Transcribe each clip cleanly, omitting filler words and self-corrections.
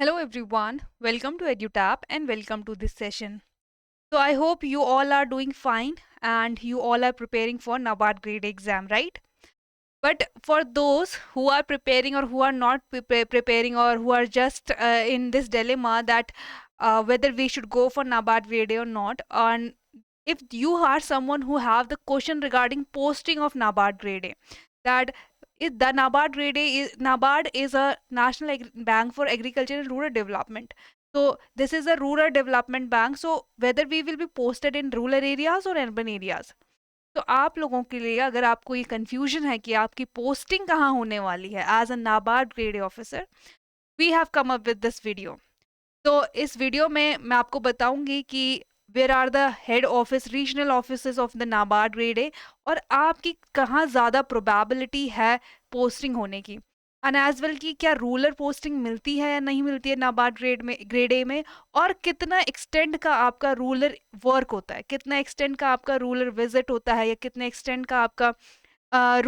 Hello everyone, welcome to EduTap and welcome to this session. So I hope you all are doing fine and you all are preparing for NABARD Grade A exam, right? But for those who are preparing or who are not preparing or who are just in this dilemma that whether we should go for NABARD Grade A or not, and if you are someone who have the question regarding posting of NABARD Grade A, that the NABARD Grade A is NABARD is a national bank for agriculture and rural development. So this is a rural development bank. So whether we will be posted in rural areas or urban areas, तो आप लोगों के लिए अगर आपको ये confusion है कि आपकी पोस्टिंग कहाँ होने वाली है as a NABARD grade officer, we have come up with this video. तो इस वीडियो में मैं आपको बताऊंगी कि where are the head office regional office of the NABARD grade A और आपकी कहाँ ज़्यादा प्रोबेबिलिटी है पोस्टिंग होने की, एंड एज वेल कि क्या रूरल पोस्टिंग मिलती है या नहीं मिलती है नाबार्ड ग्रेड ए में, और कितना एक्सटेंड का आपका रूरल वर्क होता है, कितना एक्सटेंड का आपका रूरल विजिट होता है या कितने एक्सटेंड का आपका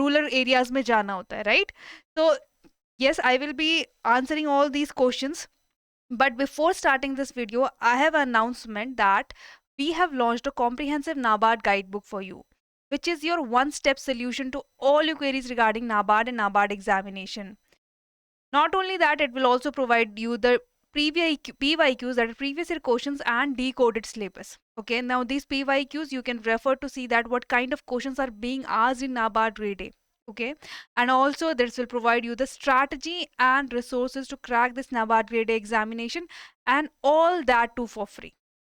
रूरल एरियाज में जाना होता है, राइट? तो yes, I will be answering all these questions. But before starting this video, I have an announcement that we have launched a comprehensive NABARD guidebook for you, which is your one-step solution to all your queries regarding NABARD and NABARD examination. Not only that, it will also provide you the previous PYQs, that are previous year questions, and decoded syllabus. Okay, now these PYQs you can refer to see that what kind of questions are being asked in NABARD Grade A. Okay, and also this will provide you the strategy and resources to crack this NABARD Grade A examination, and all that too for free.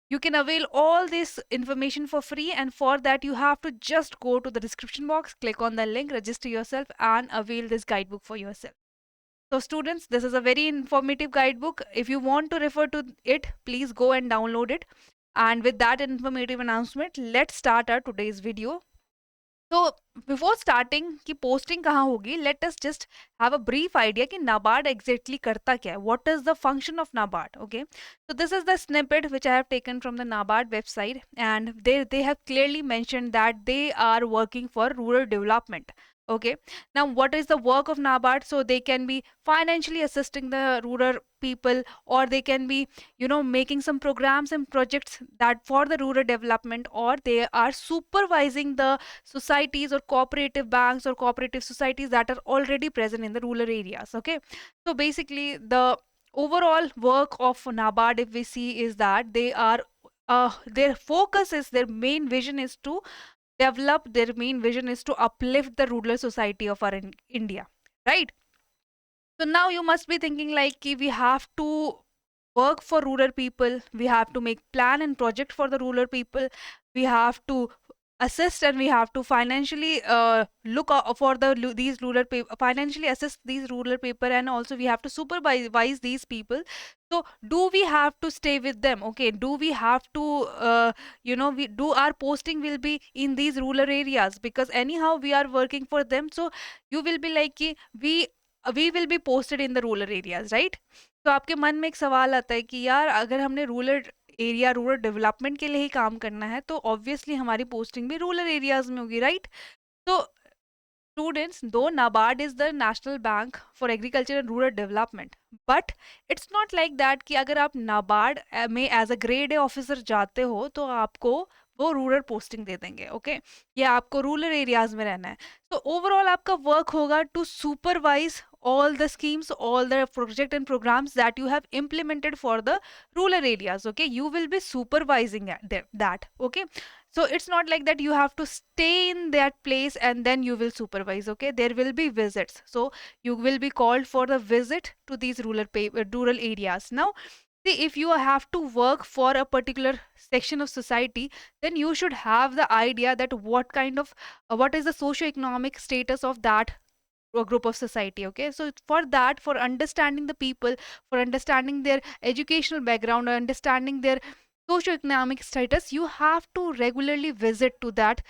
You can avail all this information for free, and for that you have to just go to the description box, click on the link, register yourself, and avail this guidebook for yourself. So students, this is a very informative guidebook. If you want to refer to it, please go and download it. And with that informative announcement, let's start our today's video. So before starting कि posting कहाँ होगी, let us just have a brief idea कि NABARD exactly करता क्या है. What is the function of NABARD? Okay, so this is the snippet which I have taken from the NABARD website, and they have clearly mentioned that they are working for rural development. Okay, now what is the work of NABARD? So they can be financially assisting the rural people, or they can be, making some programs and projects that for the rural development, or they are supervising the societies or cooperative banks or cooperative societies that are already present in the rural areas. Okay, so basically the overall work of NABARD, if we see, is that they are their focus is, their main vision is to develop, their main vision is to uplift the rural society of our India, right? So now you must be thinking like we have to work for rural people, we have to make plan and project for the rural people, we have to assist, and we have to financially look for these rural people, financially assist these rural people, and also we have to supervise these people. So do we have to stay with them? Okay, do we have to we do our posting will be in these rural areas, because anyhow we are working for them. So you will be like कि we will be posted in the rural areas, right? तो आपके मन में एक सवाल आता है कि यार अगर हमने रूरल एरिया, रूरल डेवलपमेंट के लिए ही काम करना है, तो ऑब्वियसली हमारी पोस्टिंग भी रूरल एरियाज में होगी, राइट? तो students, though NABARD is the national bank for agriculture and rural development, but it's not like that कि अगर आप NABARD में as a grade A officer जाते हो तो आपको वो रूरल पोस्टिंग दे देंगे. ओके, या आपको रूरल एरियाज में रहना है. तो ओवरऑल आपका वर्क होगा to supervise all the schemes, all the project and programs that you have implemented for the rural areas. Okay, you will be supervising that. Okay, so it's not like that you have to stay in that place and then you will supervise. Okay, there will be visits, so you will be called for the visit to these rural areas. Now see, if you have to work for a particular section of society, then you should have the idea that what kind of what is the socio-economic status of that group of society. Okay, so for that, for understanding the people, for understanding their educational background, or understanding their socioeconomic status, you have to regularly visit to that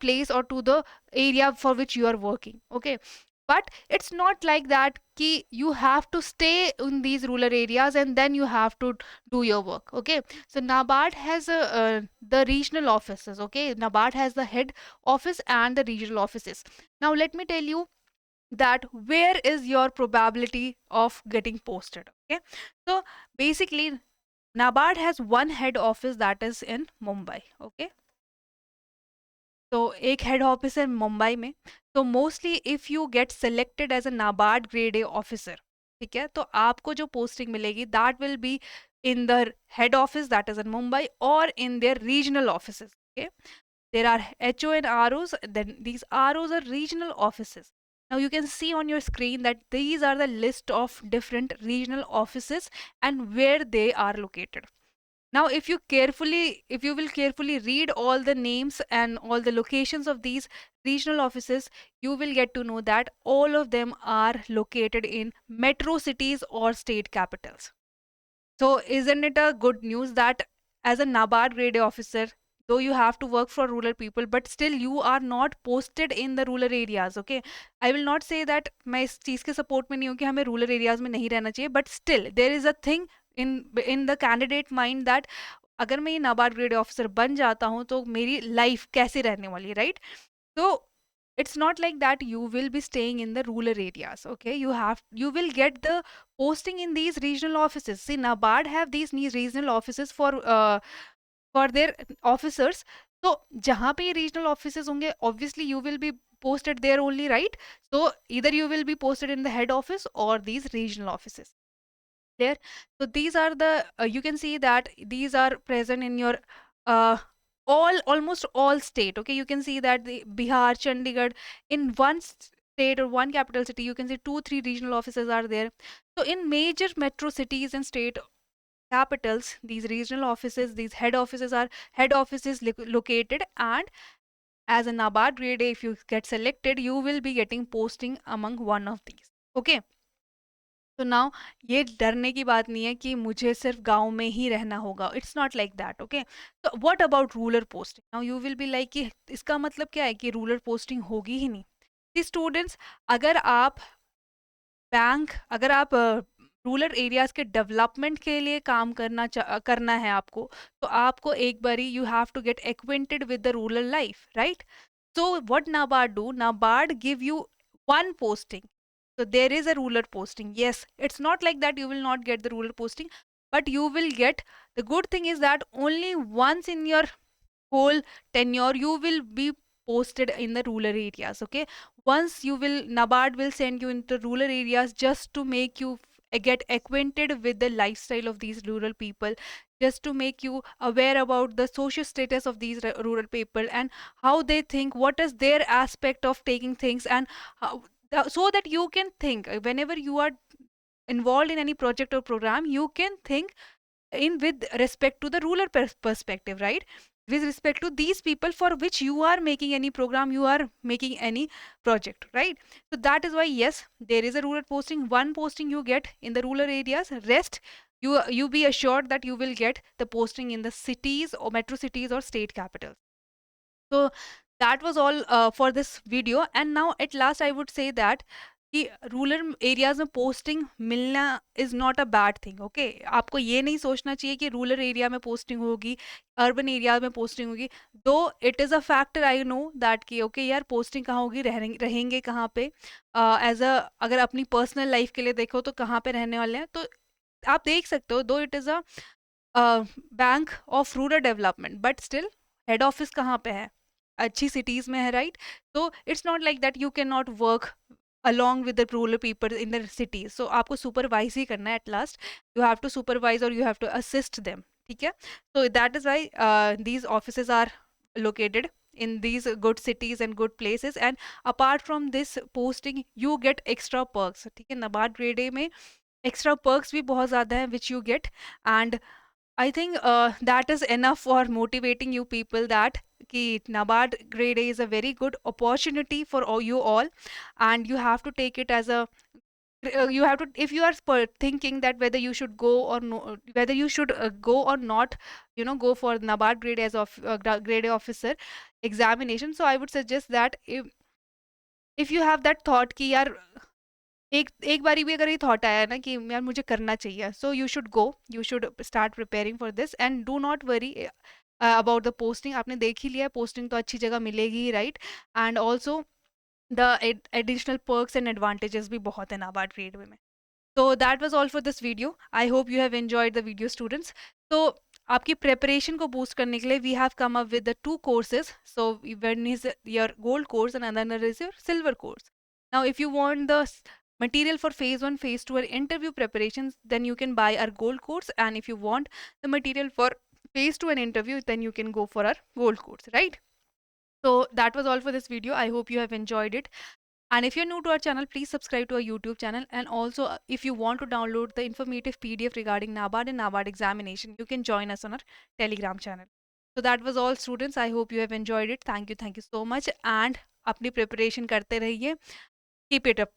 place or to the area for which you are working. Okay, but it's not like that ki you have to stay in these rural areas and then you have to do your work. Okay, so NABARD has the regional offices. Okay, NABARD has the head office and the regional offices. Now let me tell you that where is your probability of getting posted. Okay, so basically NABARD has one head office that is in Mumbai. Okay, तो एक head office है मुंबई में. तो mostly if you get selected as a NABARD grade A officer, ठीक है, तो आपको जो पोस्टिंग मिलेगी that will be in the head office that is in Mumbai और in their regional offices. Okay, there are HO and ROs, then these ROs are regional offices. Now you can see on your screen that these are the list of different regional offices and where they are located. Now if you will carefully read all the names and all the locations of these regional offices, you will get to know that all of them are located in metro cities or state capitals. So isn't it a good news that as a NABARD grade A officer, though you have to work for rural people, but still you are not posted in the rural areas. Okay, I will not say that मैं इस चीज़ के support में नहीं हूँ कि हमें rural areas में नहीं रहना चाहिए, but still there is a thing in the candidate mind that अगर मैं ये नाबार्ड ग्रेड ऑफिसर बन जाता हूँ तो मेरी लाइफ कैसे रहने वाली है, right? So it's not like that you will be staying in the rural areas. Okay, you will get the posting in these regional offices. See, NABARD have these regional offices for their officers. So जहाँ पे ये regional offices होंगे, obviously you will be posted there only, right? So either you will be posted in the head office or these regional offices there. So these are the you can see that these are present in your uh, almost all state. Okay, you can see that the Bihar, Chandigarh, in one state or one capital city, you can see 2 3 regional offices are there. So in major metro cities and state capitals, these regional offices, these head offices located. And as a NABARD grade A, if you get selected, you will be getting posting among one of these. Okay, तो now ये डरने की बात नहीं है कि मुझे सिर्फ गांव में ही रहना होगा. It's not like that. Okay, तो what about rural posting? Now you will be like कि इसका मतलब क्या है कि रूरल पोस्टिंग होगी ही नहीं. दी स्टूडेंट्स, अगर आप अगर आप रूरल एरियाज के डेवलपमेंट के लिए काम करना है आपको, तो आपको एक बारी you have to get acquainted with the rural life, right? So what NABARD do? NABARD give you one posting. So there is a rural posting. Yes, it's not like that you will not get the rural posting, but you will get. The good thing is that only once in your whole tenure you will be posted in the rural areas. Okay, once you will, NABARD will send you into rural areas just to make you get acquainted with the lifestyle of these rural people, just to make you aware about the social status of these rural people and how they think, what is their aspect of taking things, and how, so that you can think whenever you are involved in any project or program, you can think in with respect to the rural perspective, right? With respect to these people for which you are making any program, you are making any project, right? So that is why, yes, there is a rural posting. One posting you get in the rural areas, rest you be assured that you will get the posting in the cities or metro cities or state capitals. So that was all for this video. And now at last I would say that कि rural areas में posting मिलना is not a bad thing. Okay, आपको ये नहीं सोचना चाहिए कि rural area में पोस्टिंग होगी, अर्बन एरिया में पोस्टिंग होगी. दो it is a factor, I know that कि ओके यार पोस्टिंग कहाँ होगी, रहेंगे कहाँ पे, एज अ अगर अपनी पर्सनल लाइफ के लिए देखो तो कहाँ पे रहने वाले हैं, तो आप देख सकते हो. दो it is a bank of rural development, but still head office कहाँ पे है, अच्छी सिटीज़ में है, राइट? तो it's not like that you can not work along with the rural people in the cities. So आपको supervise ही करना है at last. You have to supervise or you have to assist them. ठीक है? So that is why these offices are located in these good cities and good places. And apart from this posting, you get extra perks. ठीक है? NABARD grade A में extra perks भी बहुत ज़्यादा हैं which you get. And I think that is enough for motivating you people that कि NABARD grade A is a very good opportunity for you all, and you have to take it as a you have to, if you are thinking that whether you should go or no, whether you should go or not, go for NABARD grade as of grade A officer examination. So I would suggest that if you have that thought कि यार एक एक बारी भी अगर ये thought आया ना कि यार मुझे करना चाहिए, so you should start preparing for this and do not worry about the posting. आपने देख ही लिया, पोस्टिंग तो अच्छी जगह मिलेगी ही, right? And also the additional perks and advantages भी बहुत है नाबार्ड ग्रेड में। So that was all for this video. I hope you have enjoyed the video, students. So आपकी preparation को boost करने के लिए we have come up with the two courses. So one is your gold course and another is your silver course. Now if you want the material for phase 1, phase 2 or interview preparations, then you can buy our gold course, and if you want the material for phase 2 and interview, then you can go for our gold course, right? So that was all for this video. I hope you have enjoyed it. And if you're new to our channel, please subscribe to our YouTube channel. And also, if you want to download the informative PDF regarding NABARD and NABARD examination, you can join us on our Telegram channel. So that was all, students. I hope you have enjoyed it. Thank you so much. And अपनी preparation करते रहिए. Keep it up.